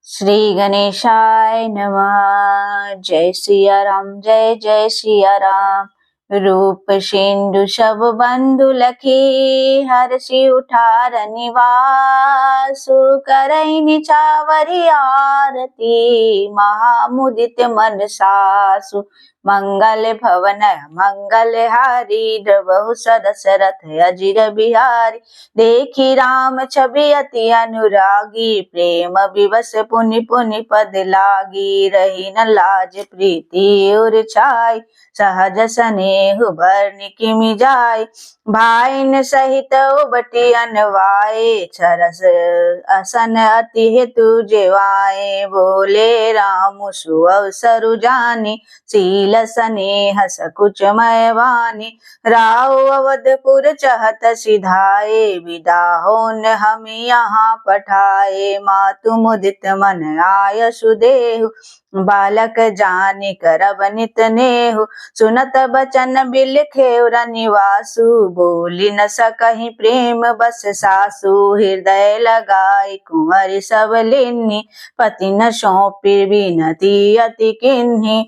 श्री गणेशाय नमः। जय सिया राम, जय जय सिया राम। रूप सिंधु सब बंधु लखी, हर्षि उठार निवासु। करई निछावरी आरती, महामुदित मन सासु। मंगल भवन मंगल हारी, द्रवहु सदशरथ अजिर बिहारी। देखी राम छवि अति अनुरागी, प्रेम विवश पुनि पुनि पद लागी। रही न लाज प्रीति उर छाई, सहज स्नेहु बरनि किमि जाय। भाइन सहित उबटी अनवाए, छरस असन अति हेतु जेवाए। बोले राम सुअवसरु जानी, शील स्नेह सकुच मय वानी। राव अवधपुर चहत सिधाए, विदा होन हम यहाँ पठाए। मातु मुदित मन आय सुदेहु, बालक जानि करब नित नेहु। सुनत बचन बिलखेउ रनिवासु, बोली न सकहि प्रेम बस सासु। हृदय लगाई कुंवर सब लिन्ही, पति न सौंपी बिनती अति किन्ही।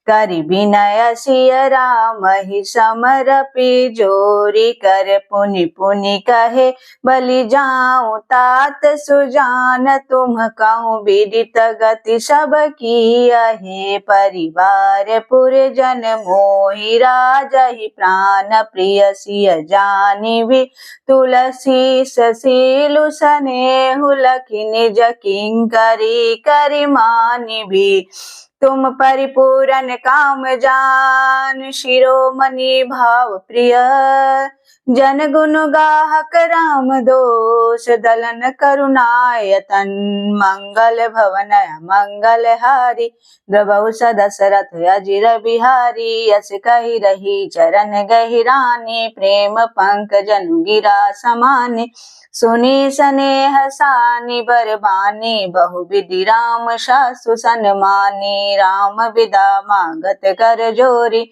करि विनय सिय राम ही समरपि, जोरी कर पुनि पुनि कहे बलि जाऊं। तात सुजान तुम कहूँ, विदित गति सब की अहे। परिवार पुरजन मोहि, राजहि प्राण प्रिय सिय जानि भी। तुलसी ससीलु स्नेहु, लखि निज किंकरी करि मानि भी। तुम परिपूरन काम जान, शिरोमणि भाव प्रिय। जन गुण गाहक राम दोष, दलन करुणायतन। मंगल भवन मंगल हारी, द्रवहु सदशरथ अजिर बिहारी। यस कहि रही चरण गहिरानी, प्रेम पंकजनु गिरा समानी। सुनी स्नेह सानि बरबानी, बहुविधि राम सासु सन्मानी। राम विदा मांगत कर जोरी,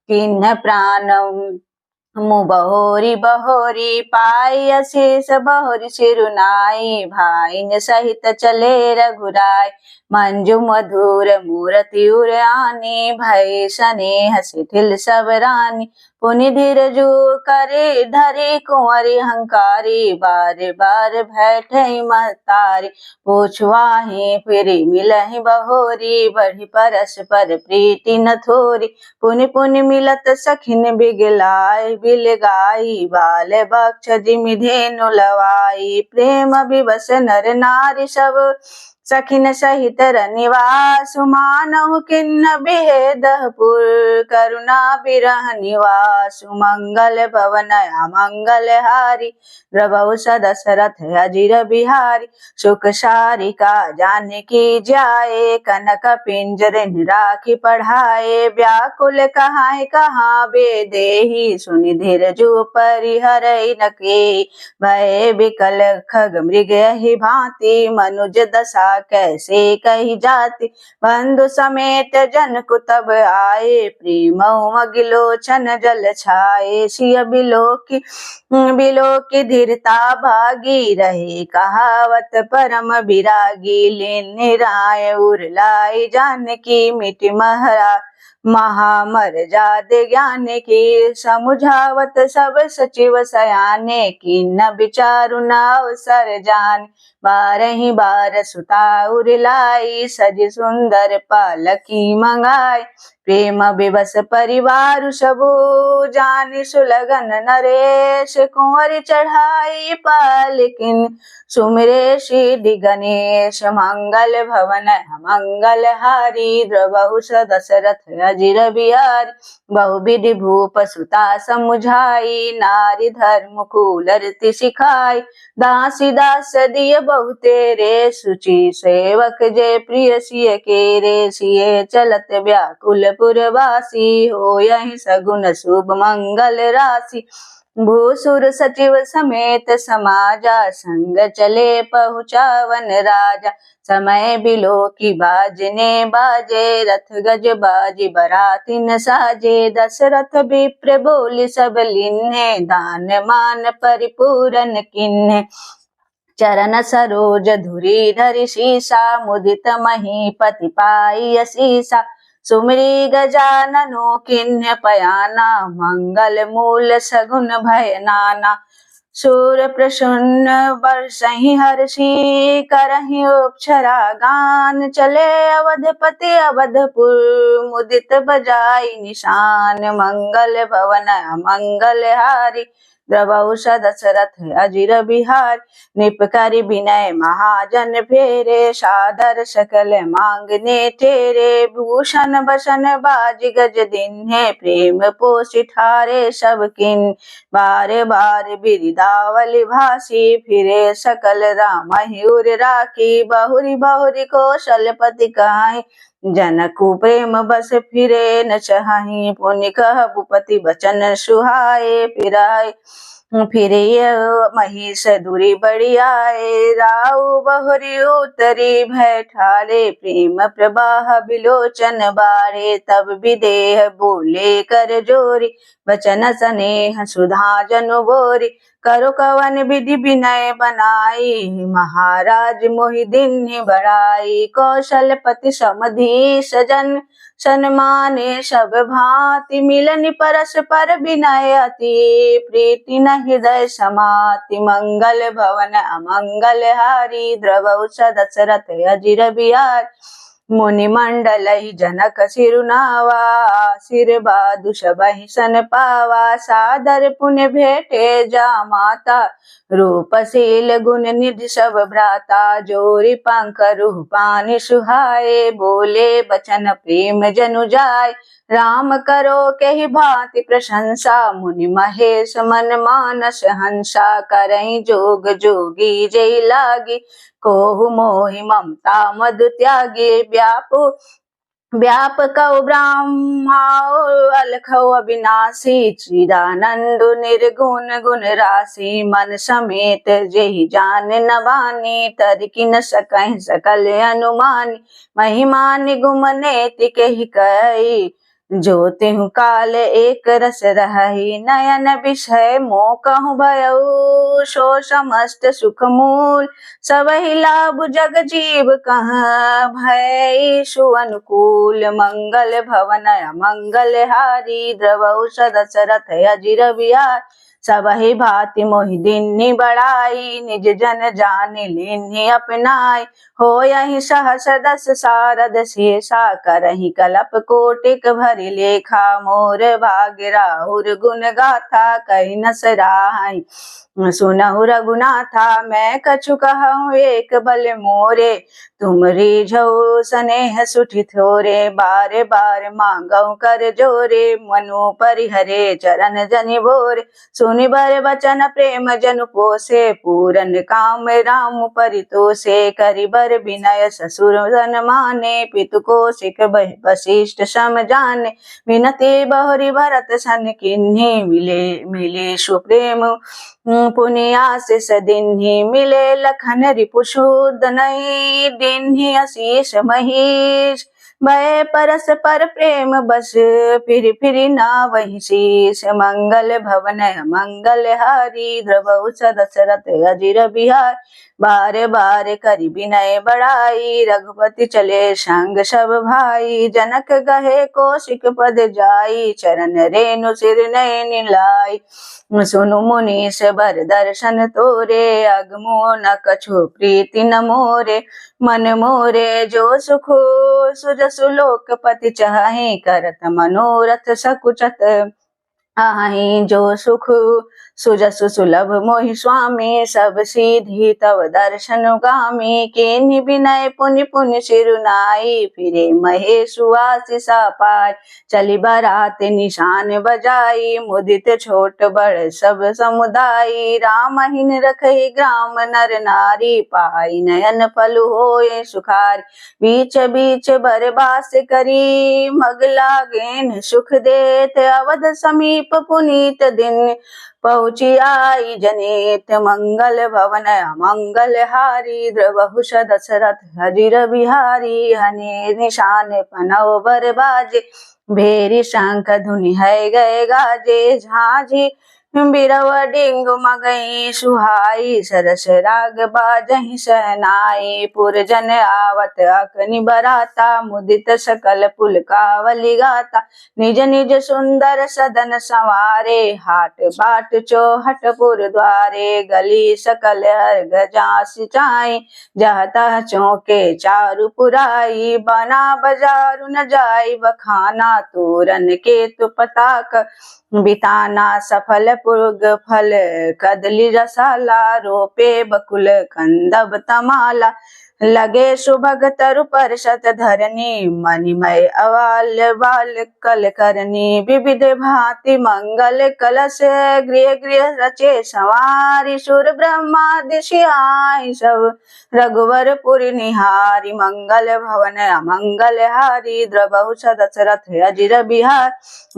किन्ह प्राण मुँह बहोरी बहोरी। पाई अशेष बहुरी सिरुनाई, भाइन सहित चले रघुराई। मंजु मधुर मूरति उर आनी, भय स्नेह शिथिल सब रानी। पुनि धीरजु करे धरे कुंवरी हंकारी, बार बार बैठई महतारी। पूछवाहि फिर मिलहि बहोरी, बढ़ी परस्पर प्रीति न थोरी। पुनि पुनि मिलत सखिन बिगलाय, बिलगाई बाल बक्ष जिमि धेनु लवाई। प्रेम विवश नर नारी सब, सखिन सहित रनिवासु। मानहु किन्न बिहेदह पुर, करुणा बिरह निवासु। मंगल भवन अमंगल हारी, द्रवहु सदशरथ अजिर बिहारी। सुख सारिका जानकी जाए, कनक पिंजर राखी पढ़ाए। व्याकुल कहाय कहाँ बेदेहि, सुनि धीरजु परिहरई न केहि। भय बिकल खग मृग यही भांति, मनुज दशा कैसे कही जाति। बंधु समेत जनकु तब आए, प्रेम उमगिलोचन जल छाए। सिय बिलोकी बिलोकी धीरता भागी, रहे कहावत परम विरागी। लीन निराय उरलाई जानकी, मिटि महामर जाद ज्ञान की। समुझावत सब सचिव सयाने, किन्न विचारु न अवसर जान। बारहि बार सुता उरलाई, सज सुंदर पालकी मंगाई। प्रेम विवश परिवार सबु, जानि सुलगन नरेश। कुंवर चढ़ाई पालकिन, सुमिरे सिद्धि गणेश। मंगल भवन मंगल हारी, द्रवहु सदशरथ अजिर बिहारी। बहुविधि भूप सुता समुझाई, नारी धर्म कुल रीति सिखाई। दासी दास दिय बहु तेरे, सुचि सेवक जय प्रिय सिय केरे। सिय चलत व्याकुल पुरवासी, होयहि सगुन शुभ मंगल राशि। भूसुर सचिव समेत समाजा, संग चले पहुँचावन राजा। समय बिलोकी बाजने बाजे, रथ गज बाजी बराती न साजे। दशरथ विप्र बोली सब लिन्हे, दान मान परिपूरन किन्हे। चरण सरोज धुरी धरि शीसा, मुदित महीपति पाई असीसा। सुमरी गजाननो किन्ह पयाना, मंगल मूल सगुन भय नाना। सूर प्रसन्न बरसहि हर्षि, करहि उपछरा गान। चले अवधपति अवधपुर, मुदित बजाई निशान। मंगल भवन मंगल हारी, द्रवहु दशरथ अजिर बिहार। निपकरि विनय महाजन फेरे, सादर सकल मांगने तेरे। भूषण बसन बाज गज दिन्हे, प्रेम पोषि ठारे सब किन। बार बार बिरदावली भासी, फिरे सकल राम हिउर राखी। बहुरी बहुरी कौशलपति कहाई, जनकु प्रेम बस फिरे न चाहि। पुनि कहबु पति बचन सुहाए, फिरे महिष दूरी बड़ी आए। राउ बहुरी उतरी भय ठारे, प्रेम प्रवाह बिलोचन बारे। तब विदेह बोले कर जोरी, वचन स्नेह सुधा जनु बोरी। करो कवन विधि विनय बनाई, महाराज मोहि दीन्हि बड़ाई। कौशलपति समधि सजन, सन्माने सब भांति। मिलनि परस्पर विनय अति, प्रीति न हृदय समाति। मंगल भवन अमंगल हारी, द्रवहु दशरथ अजिर बिहार। मुनि मंडलहि जनक सिरुनावा, आशीर्वाद सबहि सन पावा। सादर पुण्य भेटे जामाता, रूपशील गुण निधि सब भ्राता। जोरी पंख रूपानि सुहाए, बोले बचन प्रेम जनु जाय। राम करो केहि भांति प्रशंसा, मुनि महेश मन मानस हंसा। करहि जोग जोगी जय लागी, कोहु मोहि ममता मधु त्यागी। व्यापकौ ब्रह्माओ अलखौ अविनाशी, चिदानंदु निर्गुण गुण राशि। मन समेत जेहि जान न बानी, तरिकि न सकहि सकल अनुमानी। महिमा निगुम नेति केहि कही, जो तिहु काल एक रस रहहि। नयन विषय मोह कहु भयउ, सो समस्त सुख मूल। सबहि लाभ जग जीव कहाँ, भय सुअनुकूल। मंगल भवन मंगल हारी, द्रवहु दशरथ अजिर बिहार। सबहि भांति मोहि दीन्हि बड़ाई, निज जन जानि लीन्हि अपनाई। होयहि सहस दस सारद शेषा, करहि कलप कोटिक भरि लेखा। मोर भाग्य राहुर गुण गाथा, कहि न सराहि सुनहु रघुनाथा। मैं कछु कहूँ एक बल मोरे, तुम रीझऊ स्नेह सुठि थोरे। बार बार मांगऊ कर जोरे, मनु परिहरे चरण जनि बोरे। सुनि बर बचन प्रेम जनु पोसे, पूरन काम राम परितोषे। करि बर विनय ससुर सन माने, पितु कौशिक वशिष्ठ सम जाने। विनती बहुरी भरत सन किन्ही, मिले सुप्रेम पुनि आशीष दीन्हि। मिले लखन रिपुसूदनहि, दीन्हि आशीष महीश। भय परस्पर प्रेम बस, फिरि नावहि शीस। मंगल भवन मंगल हारी, द्रवहु दशरथ अजिर बिहार। बार बार करि विनय बड़ाई, रघुपति चले संग सब भाई। जनक गहे कौशिक पद जाई, चरण रेणु सिर नयन लाई। सुनु मुनीश बर दर्शन तोरे, अगमो न कछु प्रीति न मोरे। मन मोरे जो सुख सुजसु लोकपति चाहि, करत मनोरथ सकुचत आहि। जो सुख सुजसु सुलभ मोहि स्वामी, सब सीधि तव दर्शन गामी। किन्हि विनय पुनि पुनि सिरुनाई, फिरे महेशु आशीषा पाय। चली बरात निशान बजाई, मुदित छोट बड़ सब समुदायी। रामहीन रखहि ग्राम नर नारी, पाई नयन पलु होए सुखारी। बीच बीच बरबास करी, मग लागेन सुख देत। अवध समीप पुनीत दिन, पहुँची आई जनित। मंगल भवन मंगल हारी, द्रवहु दशरथ अजिर बिहारी। हने निशान पनौ बर बाजे, भेरी शंख धुनि है गए गाजे। झांझी बिरव डिंग मगई सुहाई सरस राग बाजहि सहनाई पुरजन आवत अकनि बराता मुदित सकल पुलकावली गाता निज निज सुंदर सदन संवारे हाट बाट चौहटपुर द्वारे गली सकल अर्घ जासि चाई जह तह चौके चारु पुराई बना बाजारु न जाई बखाना तोरन के तु पताक बिताना सफल पुर्ग फल कदली रसाला रोपे बकुल कंदब तमाला लगे सुभग तरु परसत धरनी मणिमय अवाल बाल कल करनी विविध भांति मंगल कलश गृह गृह रचे संवारी सुर ब्रह्मादि सियाई सब रघुवर पुरी निहारी मंगल भवन अमंगल हारी द्रबहु सदशरथ अजिर बिहार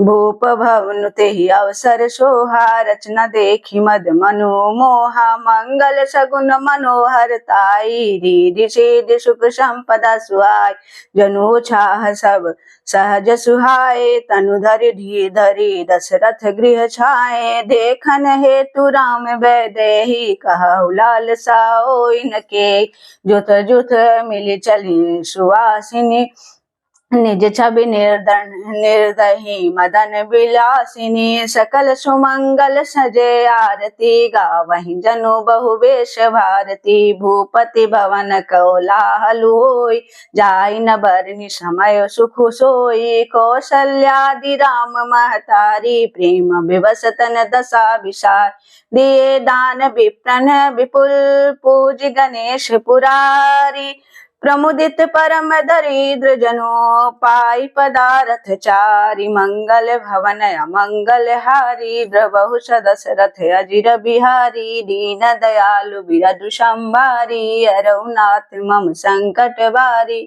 भूप भवन तेहि अवसर सोहा रचना देखी मद मनु मोहा मंगल सगुन मनोहर ताई रीधि सिद्धि सुख संपदा सुहाय जनु छाह सब सहज सुहाए तनु धरि धी धरि दशरथ गृह छाए देखन हेतु राम वैदेही कहु लाल साओ के जुत जुत मिली चली सुवासिनी निज छवि निर्दही मदन विलासिनी सकल सुमंगल सजे आरती गावहि जनु बहु वेश भारती भूपति भवन कोलाहल होय जाई न बरनि समय सुख सोई कौशल्यादि राम महतारी प्रेम विवश तन दशा विसार दिए दान विप्रन विपुल पूज गणेश पुरारी प्रमुदित परम दरिद्र जनो पाई पदारथ चारि मंगल भवन अमंगल हारी द्रबहु सदशरथ अजिर बिहारी दीन दयालु बिरधु संभारी अरहुनाथ मम संकट बारी।